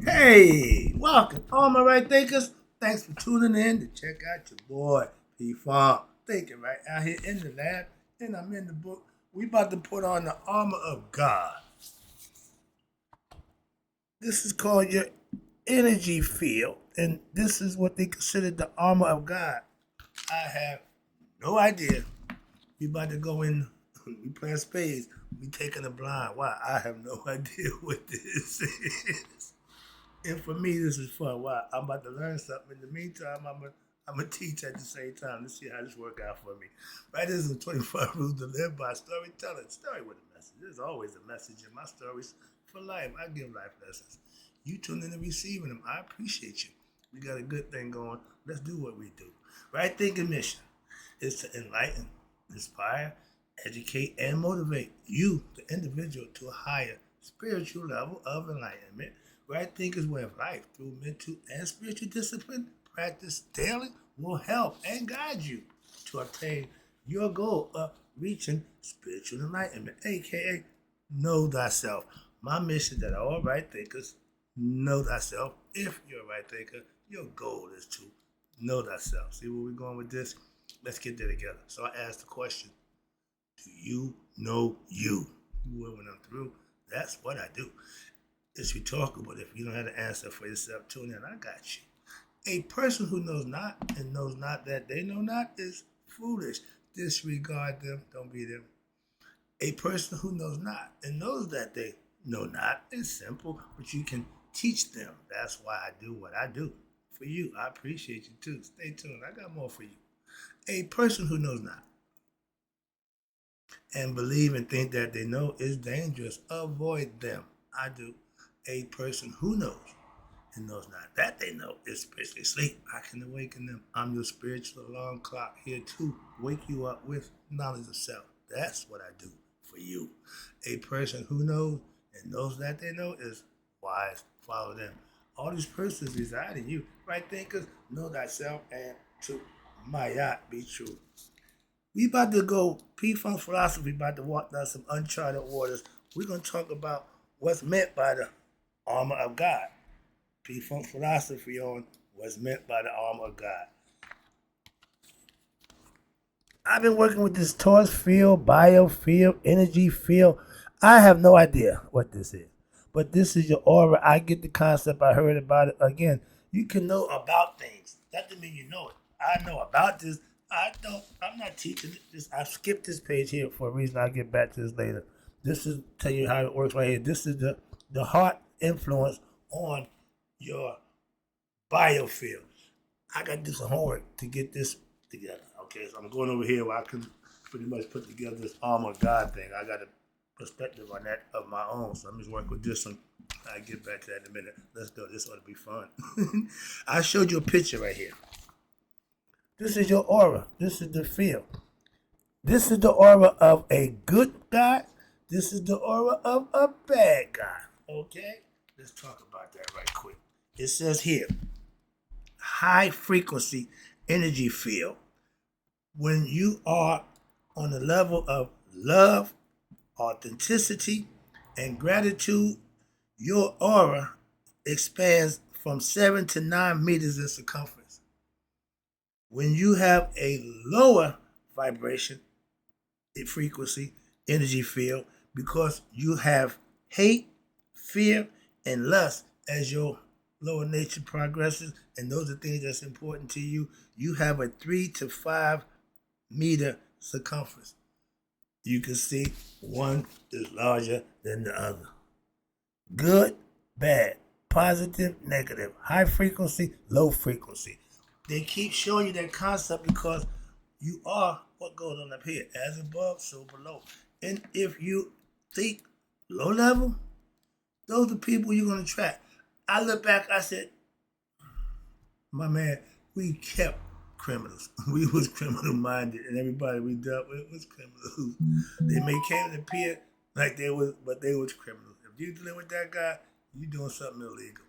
Hey, welcome, all my right thinkers. Thanks for tuning in to check out your boy P Farm. Thinking right out here in the lab, and I'm in the book. We about to put on the armor of God. This is called your energy field, and this is what they consider the armor of God. I have no idea. We about to go in. We playing spades. We taking the blind. Why? I have no idea what this is. And for me, this is fun. Why? I'm about to learn something. In the meantime, I'm a teach at the same time. Let's see how this work out for me. Right, this is the 25 rules to live by storytelling. Story with a message. There's always a message in my stories for life. I give life lessons. You tune in and receiving them. I appreciate you. We got a good thing going. Let's do what we do. Right thinking mission is to enlighten, inspire, educate, and motivate you, the individual, to a higher spiritual level of enlightenment. Right thinkers way of life through mental and spiritual discipline, practice daily will help and guide you to attain your goal of reaching spiritual enlightenment, aka know thyself. My mission that all right thinkers know thyself. If you're a right thinker, your goal is to know thyself. See where we're going with this? Let's get there together. So I asked the question, do you know you? When I'm through, that's what I do. It's rhetorical, but if you don't have the answer for yourself, tune in. I got you. A person who knows not and knows not that they know not is foolish. Disregard them, don't be them. A person who knows not and knows that they know not is simple, but you can teach them. That's why I do what I do. For you, I appreciate you too. Stay tuned. I got more for you. A person who knows not and believe and think that they know is dangerous. Avoid them. I do. A person who knows and knows not that they know is spiritually asleep. I can awaken them. I'm your spiritual alarm clock here to wake you up with knowledge of self. That's what I do for you. A person who knows and knows that they know is wise. Follow them. All these persons reside in you. Right thinkers, know thyself, and to Mayat be true. We about to go P-Funk philosophy, about to walk down some uncharted waters. We're going to talk about what's meant by the armor of God. P-Funk philosophy on what's meant by the armor of God. I've been working with this torch field, biofield, energy field. I have no idea what this is. But this is your aura. I get the concept. I heard about it. Again, you can know about things. That doesn't mean you know it. I know about this. I'm not teaching this. I skipped this page here for a reason. I'll get back to this later. This is tell you how it works right here. This is the heart influence on your biofield. I got to do some homework to get this together. Okay, so I'm going over here where I can pretty much put together this armor of God thing. I got a perspective on that of my own, so I'm just working with this one. I'll get back to that in a minute. Let's go. This ought to be fun. I showed you a picture right here. This is your aura. This is the field. This is the aura of a good guy. This is the aura of a bad guy. Okay? Let's talk about that right quick. It says here, high frequency energy field. When you are on the level of love, authenticity, and gratitude, your aura expands from 7 to 9 meters in circumference. When you have a lower vibration, frequency, energy field, because you have hate, fear, and lust as your lower nature progresses, and those are things that's important to you, you have a 3 to 5 meter circumference. You can see one is larger than the other. Good, bad, positive, negative, high frequency, low frequency. They keep showing you that concept because you are what goes on up here. As above, so below. And if you think low level, those are people you're going to attract. I look back, I said, my man, we kept criminals. We was criminal minded, and everybody we dealt with was criminals. They may came to appear like they was, but they was criminals. If you dealing with that guy, you doing something illegal.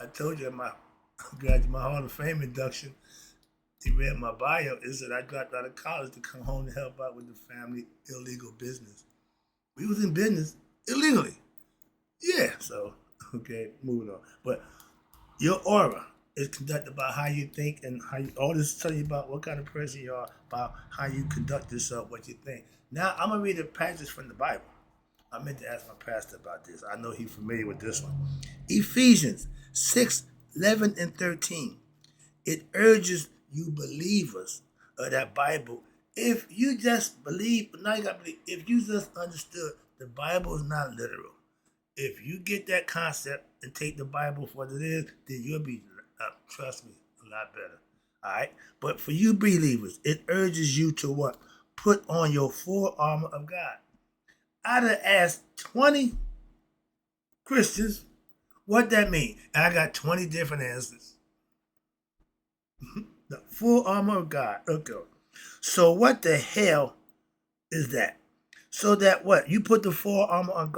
I told you at my my Hall of Fame induction, he read my bio. It said I dropped out of college to come home to help out with the family illegal business. We was in business illegally. Yeah, so Okay, moving on. But your aura is conducted by how you think and how you, all this tell you about what kind of person you are, about how you conduct yourself, what you think. Now I'm gonna read a passage from the Bible. I meant to ask my pastor about this. I know he's familiar with this one. Ephesians 6:11 and 13. It urges you believers of that Bible. If you just believe, now you gotta believe, if you just understood the Bible is not literal. If you get that concept and take the Bible for what it is, then you'll be, trust me, a lot better. All right? But for you believers, it urges you to what? Put on your full armor of God. I'd have asked 20 Christians what that means, and I got 20 different answers. The full armor of God. Okay. So what the hell is that? So that what? You put the full armor of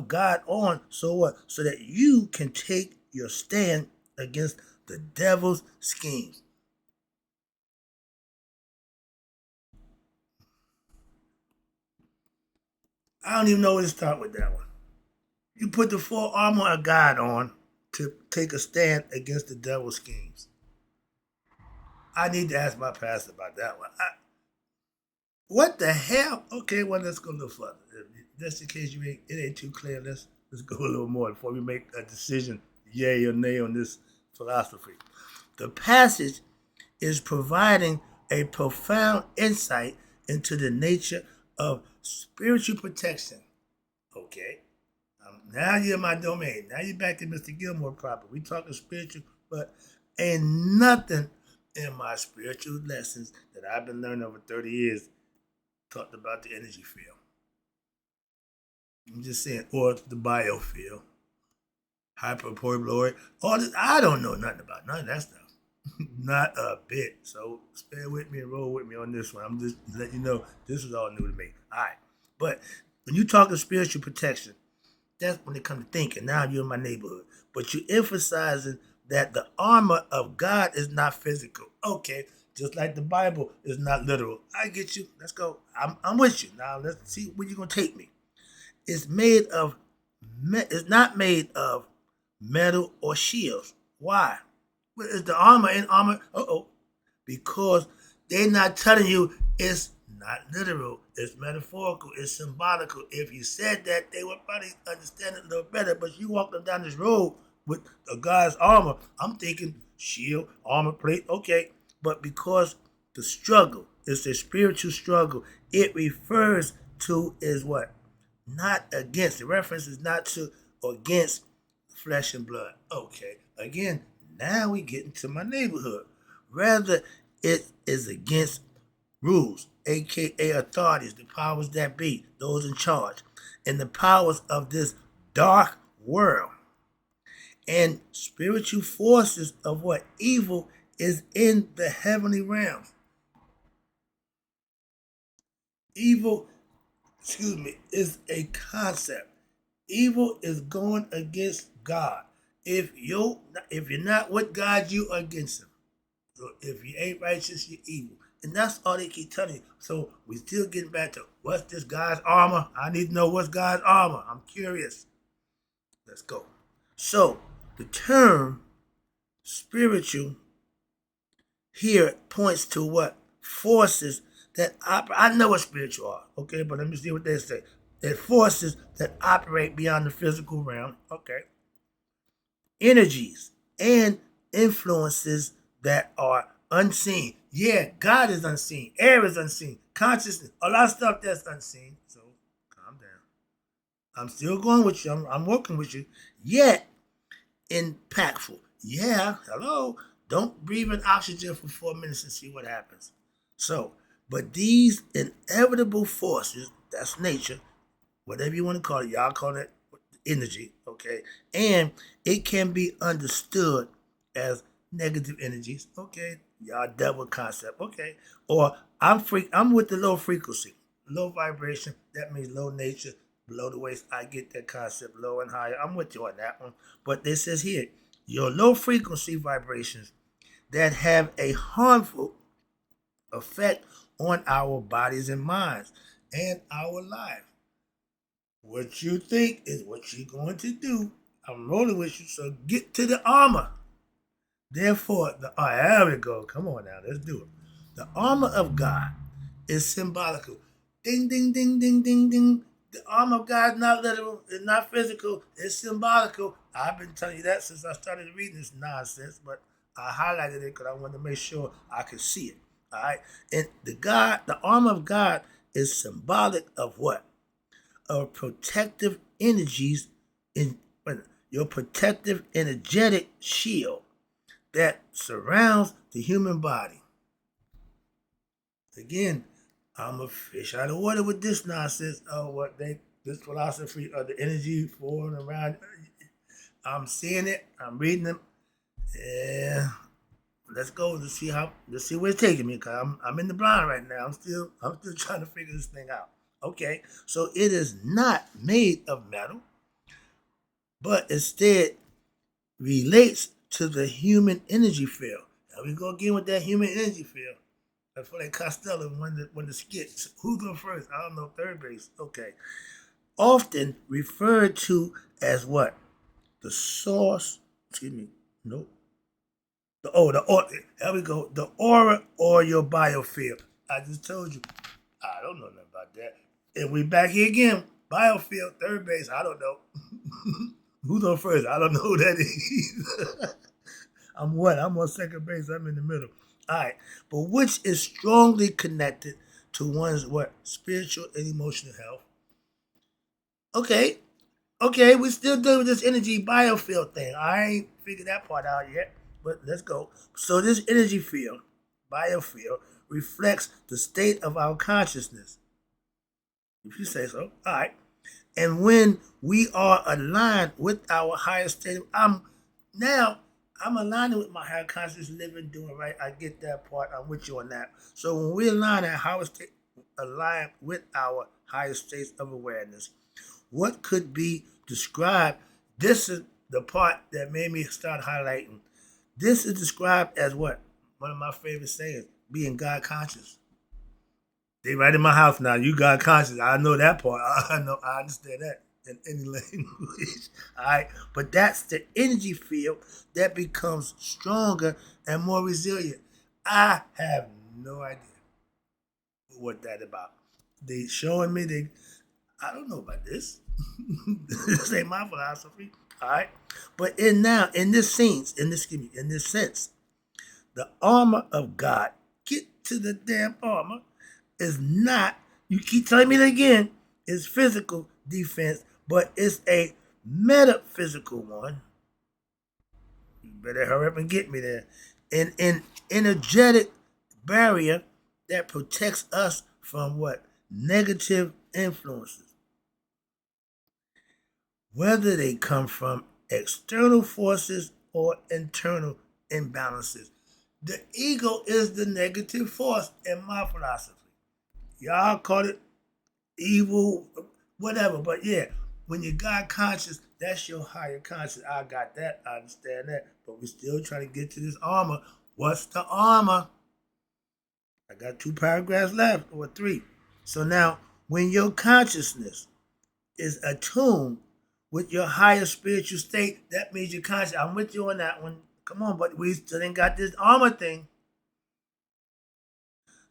God on, so what? So that you can take your stand against the devil's schemes. I don't even know where to start with that one. You put the full armor of God on to take a stand against the devil's schemes. I need to ask my pastor about that one. What the hell? Okay, well, let's go a little further. Just in case it ain't too clear, let's go a little more before we make a decision, yay or nay, on this philosophy. The passage is providing a profound insight into the nature of spiritual protection. Okay, now you're in my domain. Now you're back to Mr. Gilmore proper. We talking spiritual, but ain't nothing in my spiritual lessons that I've been learning over 30 years talked about the energy field. I'm just saying, or the biofield, hyperpolaroid, all this. I don't know nothing about none of that stuff. Not a bit. So bear with me and roll with me on this one. I'm just letting you know this is all new to me. All right. But when you talk of spiritual protection, that's when it comes to thinking. Now you're in my neighborhood. But you're emphasizing that the armor of God is not physical. Okay. Just like the Bible is not literal. I get you. Let's go. I'm with you. Now let's see where you're gonna take me. It's made of it's not made of metal or shields. Why? Well, is the armor in armor? Because they're not telling you it's not literal, it's metaphorical, it's symbolical. If you said that, they would probably understand it a little better. But you walk them down this road with a guy's armor, I'm thinking shield, armor plate, okay. But because the struggle is a spiritual struggle, it refers to is what? Not against. The reference is not to or against flesh and blood. Okay. Again, now we get into my neighborhood. Rather, it is against rules, aka authorities, the powers that be, those in charge, and the powers of this dark world. And spiritual forces of what evil is in the heavenly realms. Evil, is a concept. Evil is going against God. If you're not with God, you are against him. So if you ain't righteous, you're evil. And that's all they keep telling you. So we still getting back to what's this God's armor? I need to know what's God's armor. I'm curious. Let's go. So the term spiritual here points to what? Forces that operate. I know what spiritual are, okay, but let me see what they say. They're forces that operate beyond the physical realm, okay. Energies and influences that are unseen. Yeah, God is unseen. Air is unseen. Consciousness, a lot of stuff that's unseen. So calm down. I'm still going with you. I'm working with you. Yet impactful. Yeah, hello. Don't breathe in oxygen for 4 minutes and see what happens. So, but these inevitable forces, that's nature, whatever you want to call it, y'all call it energy, okay? And it can be understood as negative energies, okay? Y'all devil concept, okay? Or I'm with the low frequency, low vibration, that means low nature, below the waist. I get that concept, low and higher. I'm with you on that one. But this says here, your low frequency vibrations that have a harmful effect on our bodies and minds and our lives. What you think is what you're going to do. I'm rolling with you, so get to the armor. Therefore, there we go. Come on now, let's do it. The armor of God is symbolical. Ding, ding, ding, ding, ding, ding. The armor of God is not literal, it's not physical, it's symbolical. I've been telling you that since I started reading this nonsense, but I highlighted it because I wanted to make sure I could see it. All right. And the armor of God is symbolic of what? Of protective energies in your protective energetic shield that surrounds the human body. Again, I'm a fish out of water with this nonsense. This philosophy of the energy for and around. I'm seeing it. I'm reading them. Yeah, let's go. Let's see where it's taking me. Cause I'm in the blind right now. I'm still trying to figure this thing out. Okay, so it is not made of metal, but instead relates to the human energy field. Now we go again with that human energy field. That's for that Costello when the skits. Who go first? I don't know. Third base. Okay. Often referred to as what? The source. Excuse me. Nope. The aura. There we go. The aura or your biofield. I just told you. I don't know nothing about that. And we back here again. Biofield, third base. I don't know. Who's on first? I don't know who that is. I'm what? I'm on second base. I'm in the middle. All right. But which is strongly connected to one's what? Spiritual and emotional health. Okay. Okay, we're still dealing with this energy biofield thing. I ain't figured that part out yet, but let's go. So this energy field, biofield, reflects the state of our consciousness. If you say so. All right. And when we are aligned with our higher state, I'm aligning with my higher conscious living, doing right. I get that part. I'm with you on that. So when we align with our higher states of awareness, what could be described? This is the part that made me start highlighting. This is described as what? One of my favorite sayings, being God conscious. They right in my house now. You God conscious. I know that part. I know. I understand that in any language. All right. But that's the energy field that becomes stronger and more resilient. I have no idea what that about. They showing me. I don't know about this. This ain't my philosophy. All right. But in this sense, the armor of God, get to the damn armor, is not, you keep telling me that again, is physical defense, but it's a metaphysical one. You better hurry up and get me there. An energetic barrier that protects us from what? Negative influences. Whether they come from external forces or internal imbalances. The ego is the negative force in my philosophy. Y'all call it evil, whatever, but yeah, when you God conscious, that's your higher conscious. I got that, I understand that, but we're still trying to get to this armor. What's the armor? I got 2 paragraphs left, or 3. So now, when your consciousness is attuned with your higher spiritual state, that means you're conscious. I'm with you on that one. Come on, but we still ain't got this armor thing.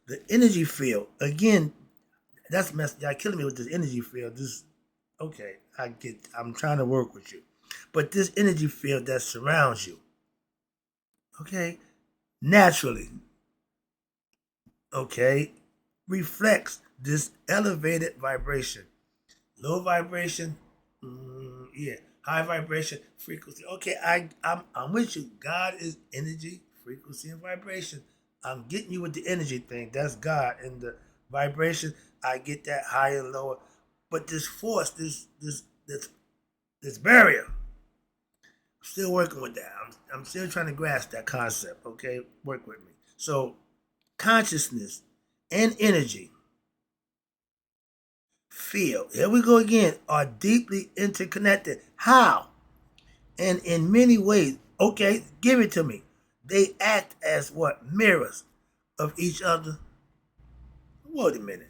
The energy field, again, that's messed. Y'all killing me with this energy field. Okay, I'm trying to work with you. But this energy field that surrounds you, okay, naturally, okay, reflects this elevated vibration. Low vibration, yeah. High vibration, frequency. Okay, I'm with you. God is energy, frequency, and vibration. I'm getting you with the energy thing. That's God. And the vibration, I get that higher and lower. But this force, this barrier, I'm still working with that. I'm still trying to grasp that concept. Okay, work with me. So, consciousness and energy field, here we go again, are deeply interconnected. How? And in many ways, okay, give it to me. They act as what? Mirrors of each other. Wait a minute.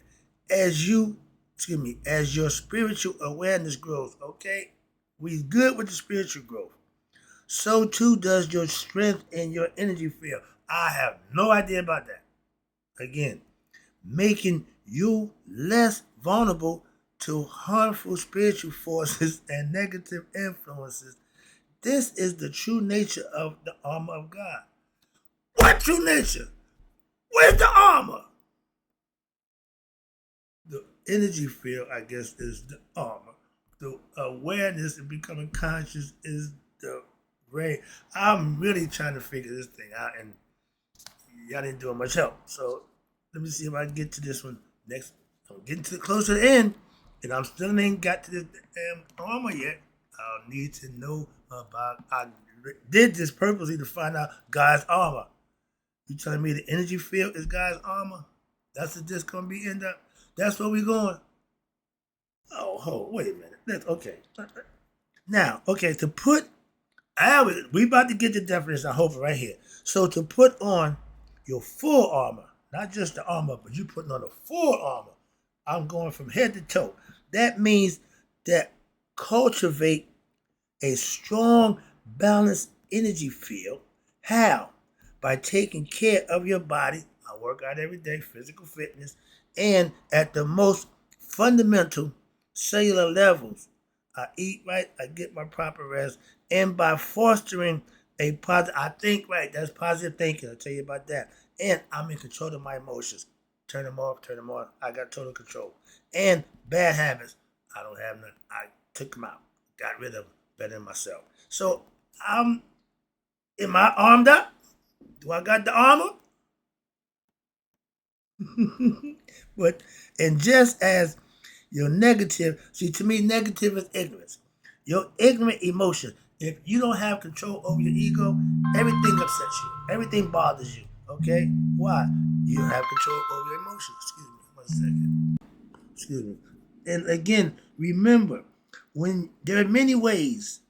As your spiritual awareness grows, okay? we're good with the spiritual growth. So too does your strength and your energy field. I have no idea about that. Again, making you less vulnerable to harmful spiritual forces and negative influences. This is the true nature of the armor of God. What true nature? Where's the armor? The energy field, I guess, is the armor. The awareness and becoming conscious is the ray. I'm really trying to figure this thing out, and y'all didn't do much help. So let me see if I can get to this one next. I'm getting close to the end, and I'm still ain't got to this armor yet. I'll need to know about. I did this purposely to find out God's armor. You telling me the energy field is God's armor? That's what this gonna be end up. That's where we going. Oh, wait a minute. That's okay. Now, okay, to put, we about to get the definition. I hope right here. So to put on your full armor, not just the armor, but you putting on the full armor. I'm going from head to toe. That means that cultivate a strong, balanced energy field. How? By taking care of your body. I work out every day, physical fitness, and at the most fundamental cellular levels, I eat right, I get my proper rest, and by fostering a positive, I think right, that's positive thinking. I'll tell you about that. And I'm in control of my emotions. Turn them off, I got total control. And bad habits, I don't have none. I took them out, got rid of them, better than myself. So am I armed up? Do I got the armor? But and just as your negative, see, to me, negative is ignorance. Your ignorant emotion. If you don't have control over your ego, everything upsets you. Everything bothers you. Okay? Why? You don't have control over your emotions. Excuse me. 1 second. Excuse me. And again, remember, when there are many ways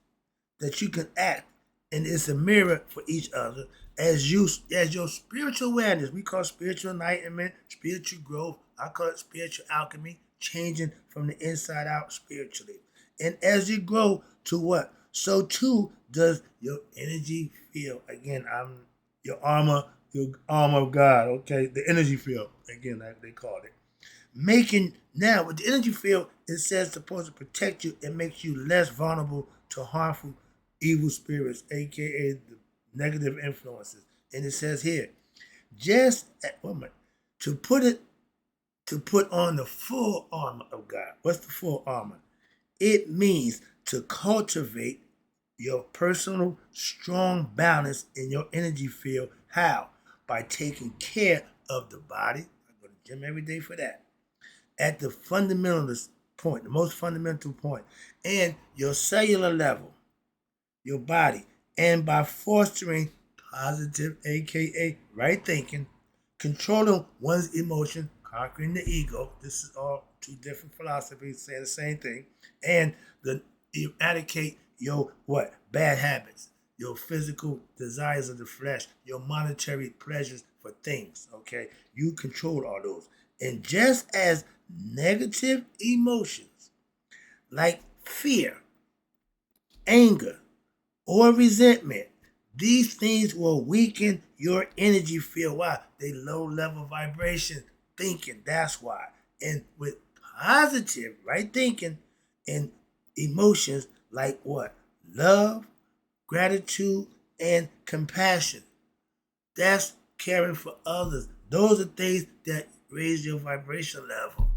that you can act, and it's a mirror for each other. As your spiritual awareness, we call spiritual enlightenment, spiritual growth. I call it spiritual alchemy, changing from the inside out spiritually. And as you grow to what? So too does your energy field. Again, I'm your armor of God. Okay, the energy field. Again, like they call it. Making now with the energy field, it says it's supposed to protect you and makes you less vulnerable to harmful evil spirits, aka the negative influences. And it says here, to put on the full armor of God. What's the full armor? It means to cultivate your personal strong balance in your energy field. How? By taking care of the body. I go to the gym every day for that. At the fundamentalist point, the most fundamental point, and your cellular level, your body, and by fostering positive, aka right thinking, controlling one's emotion, conquering the ego. This is all two different philosophies saying the same thing, and eradicate your bad habits, your physical desires of the flesh, your monetary pleasures for things. Okay, you control all those, and just as negative emotions like fear, anger, or resentment, these things will weaken your energy field. Why? They low level vibration thinking. That's why. And with positive right thinking and emotions like what? Love, gratitude, and compassion. That's caring for others. Those are things that raise your vibration level.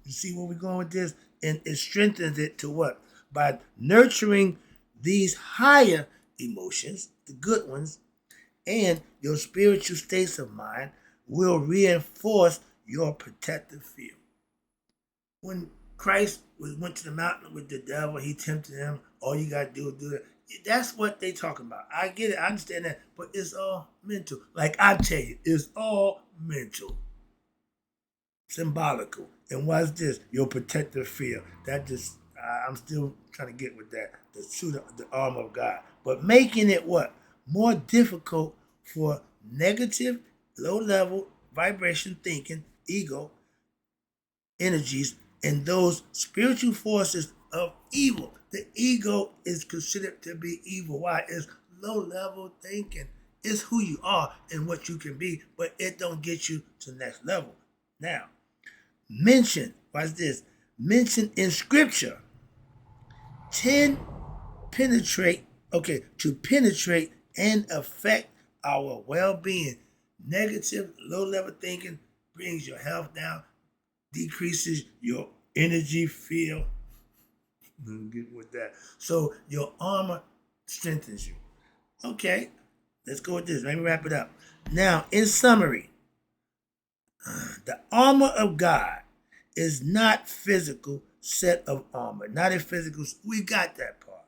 You see where we're going with this? And it strengthens it to what? By nurturing these higher emotions, the good ones, and your spiritual states of mind will reinforce your protective field. When Christ went to the mountain with the devil, he tempted him. All you got to do is do it. That's what they talking about. I get it. I understand that. But it's all mental. Like I tell you, it's all mental. Symbolical. And what's this? Your protective field. That just, I'm still trying to get with that. The arm of God. But making it what? More difficult for negative, low level vibration thinking, ego, energies, and those spiritual forces of evil. The ego is considered to be evil. Why? It's low-level thinking. It's who you are and what you can be, but it don't get you to the next level. Now, watch this, mention in scripture, 10 to penetrate and affect our well-being. Negative, low-level thinking brings your health down, decreases your energy field. Get with that. So your armor strengthens you. Okay, let's go with this. Let me wrap it up. Now, in summary, the armor of God is not physical set of armor. Not a physical. We got that part.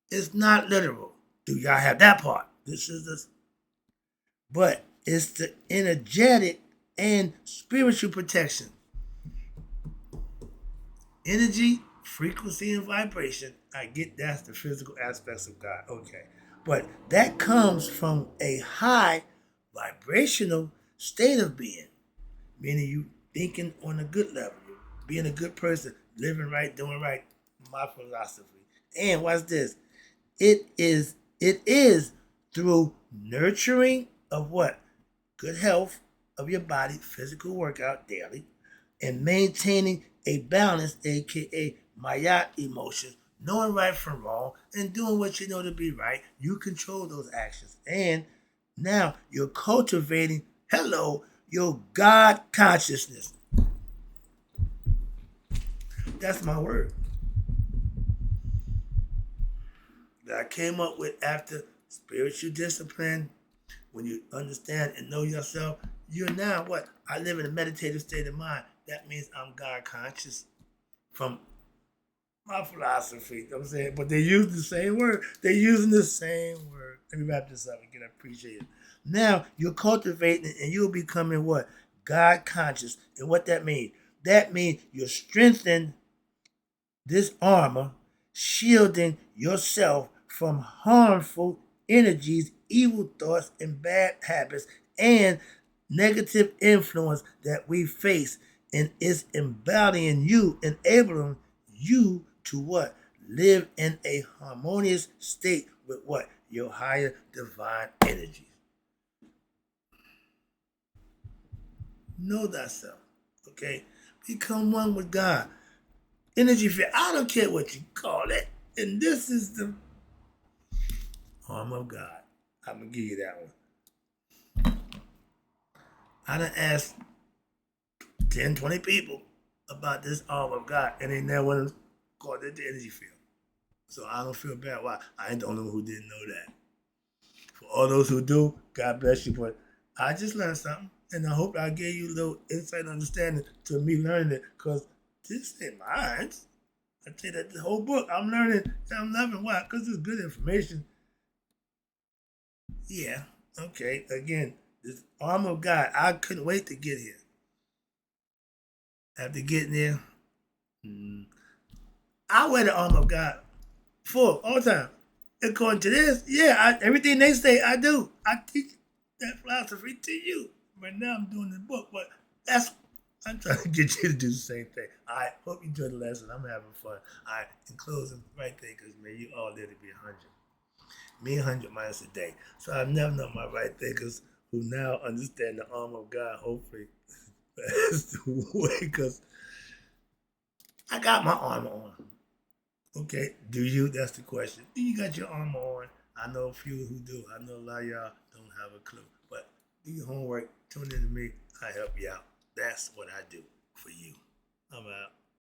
It's not literal. Do y'all have that part? This is the. But it's the energetic and spiritual protection. Energy, frequency, and vibration. I get that's the physical aspects of God. Okay. But that comes from a high vibrational state of being, meaning you thinking on a good level, being a good person, living right, doing right, my philosophy. And watch this. It is through nurturing of what? Good health of your body, physical workout daily, and maintaining a balance, aka Mayat emotions, knowing right from wrong, and doing what you know to be right. You control those actions. And now you're cultivating, your God consciousness. That's my word that I came up with after spiritual discipline. When you understand and know yourself, you're now what? I live in a meditative state of mind. That means I'm God conscious from my philosophy. You know what I'm saying? But they use the same word. They're using the same word. Let me wrap this up again. I appreciate it. Now you're cultivating it and you're becoming what? God conscious. And what that means? That means you're strengthening this armor, shielding yourself from harmful energies, evil thoughts, and bad habits, and negative influence that we face. And it's embodying you, enabling you to what? Live in a harmonious state with what? Your higher divine energies. Know thyself. Okay? Become one with God. Energy field. I don't care what you call it. And this is the arm of God. I'm going to give you that one. I done asked 10, 20 people about this arm of God, and they never want to call it the energy field. So I don't feel bad. Why? I ain't the only one who didn't know that. For all those who do, God bless you. But I just learned something, and I hope I gave you a little insight and understanding to me learning it, because this ain't mine. I tell you that the whole book I'm learning and I'm loving. Why? Because it's good information. Yeah. Okay. Again, this arm of God, I couldn't wait to get here. After getting there, I wear the arm of God full all the time. According to this, everything they say, I do. I teach that philosophy to you. But now I'm doing the book, but I'm trying to get you to do the same thing. I hope you enjoyed the lesson. I'm having fun. In closing, right there, because man, you all there to be 100. Me 100 minus a day. So I've never known my right thinkers who now understand the arm of God, hopefully. That's the way, because I got my armor on. Okay, do you? That's the question. Do you got your armor on? I know a few who do. I know a lot of y'all don't have a clue. But do your homework. Tune in to me. I help you out. That's what I do for you. I'm out.